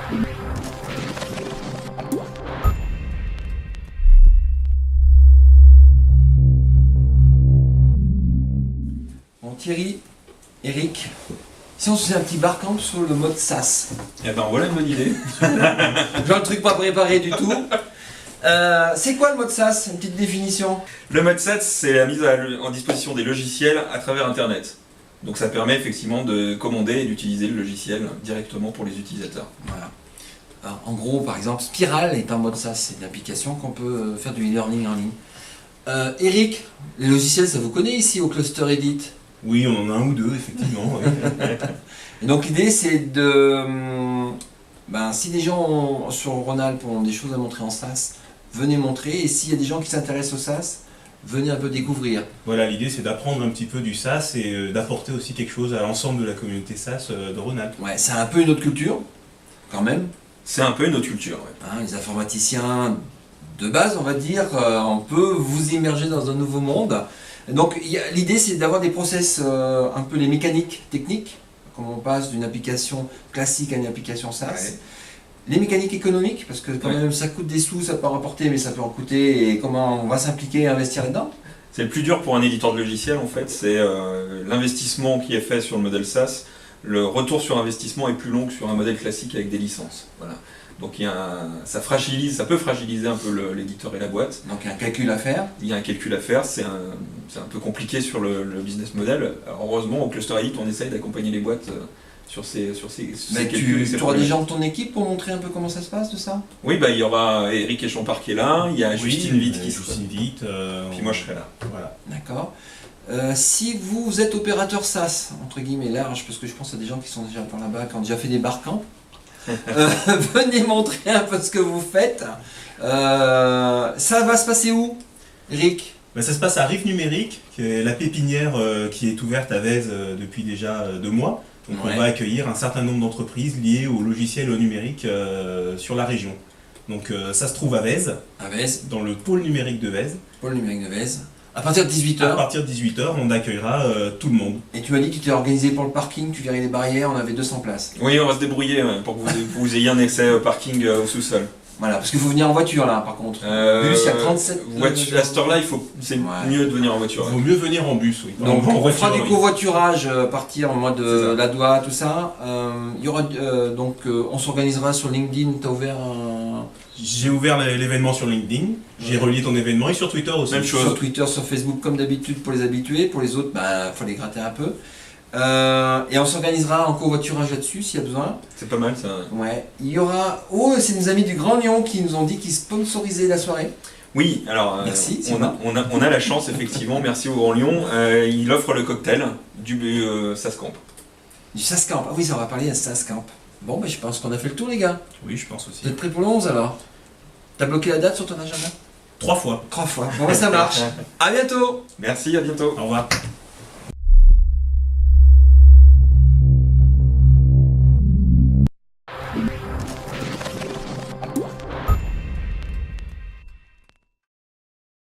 Bon, Thierry, Eric, si on se faisait un petit barcamp sur le mode SAS. Eh ben voilà une bonne idée. Genre le truc pas préparé du tout. C'est quoi le mode SAS? Une petite définition. Le mode SAT, c'est la mise en disposition des logiciels à travers Internet. Donc ça permet effectivement de commander et d'utiliser le logiciel directement pour les utilisateurs. Voilà. Alors, en gros, par exemple, Spiral est un mode SAS, c'est une application qu'on peut faire du e-learning en ligne. Eric, les logiciels, ça vous connaît ici au Cluster Edit? Oui, on en a un ou deux, effectivement. Oui. Et donc l'idée c'est de... si des gens sur Rhône-Alpes ont des choses à montrer en SAS, venez montrer. Et s'il y a des gens qui s'intéressent au SAS, venez un peu découvrir. Voilà, l'idée c'est d'apprendre un petit peu du SAS et d'apporter aussi quelque chose à l'ensemble de la communauté SAS de Rhône-Alpes. Ouais, c'est un peu une autre culture, quand même. C'est un peu une autre culture. Ouais. Hein, les informaticiens de base, on va dire, on peut vous immerger dans un nouveau monde. Donc l'idée c'est d'avoir des process, un peu les mécaniques techniques, comme on passe d'une application classique à une application SAS. Ouais. Les mécaniques économiques, parce que quand même ça coûte des sous, ça peut en rapporter, mais ça peut en coûter, et comment on va s'impliquer et investir là-dedans. C'est le plus dur pour un éditeur de logiciel en fait, c'est l'investissement qui est fait sur le modèle SaaS. Le retour sur investissement est plus long que sur un modèle classique avec des licences. Voilà. Donc ça peut fragiliser un peu l'éditeur et la boîte. Donc il y a un calcul à faire. Il y a un calcul à faire, c'est un peu compliqué sur le business model. Alors, heureusement, au Cluster Edit, on essaye d'accompagner les boîtes sur ces calculs. Tu auras des gens de ton équipe pour montrer un peu comment ça se passe, tout ça? Oui, il y aura Eric Echampard qui est là, il y a Justine Witt qui sera là. Puis moi je serai là. Voilà. D'accord. Si vous êtes opérateur SaaS, entre guillemets large, parce que je pense à des gens qui sont déjà par là-bas, qui ont déjà fait des barcamps, venez montrer un peu ce que vous faites. Ça va se passer où, Eric? Ça se passe à Rive Numérique, qui est la pépinière qui est ouverte à Vèze depuis déjà 2 mois. Donc Ouais. on va accueillir un certain nombre d'entreprises liées au logiciel au numérique sur la région. Donc ça se trouve à Vèze, À Vèze, dans le pôle numérique de Vèze. pôle numérique de Vèze. À partir de À 18h. partir de 18h, on accueillera tout le monde. Et tu m'as dit que tu t'es organisé pour le parking, tu verrais les barrières, on avait 200 places. Oui, on va se débrouiller pour que vous ayez un accès au parking au sous-sol. Voilà, parce qu'il faut venir en voiture là par contre. Bus, il y a 37. À cette heure-là, c'est Ouais. mieux de venir en voiture. Il vaut mieux venir en bus, oui. Donc En on fera du oui. covoiturage à partir en mode C'est ça. la doigt, tout ça. Il y aura on s'organisera sur LinkedIn, tu as ouvert un... J'ai ouvert l'événement sur LinkedIn, j'ai relié ton événement et sur Twitter aussi. Même chose. Sur Twitter, sur Facebook comme d'habitude pour les habitués, pour les autres, faut les gratter un peu. Et on s'organisera en covoiturage là-dessus s'il y a besoin. C'est pas mal ça. Ouais. Il y aura... c'est nos amis du Grand Lyon qui nous ont dit qu'ils sponsorisaient la soirée. Oui, alors Merci, on a la chance effectivement, merci au Grand Lyon, il offre le cocktail du SaaScamp. Du SaaScamp. Ah oui, ça on va parler à SaaScamp. Bon, je pense qu'on a fait le tour les gars. Oui, je pense aussi. Vous êtes prêts pour le 11 alors? T'as bloqué la date sur ton agenda? 3 fois. 3 fois. Bon, ça marche. À bientôt. Merci, à bientôt. Au revoir.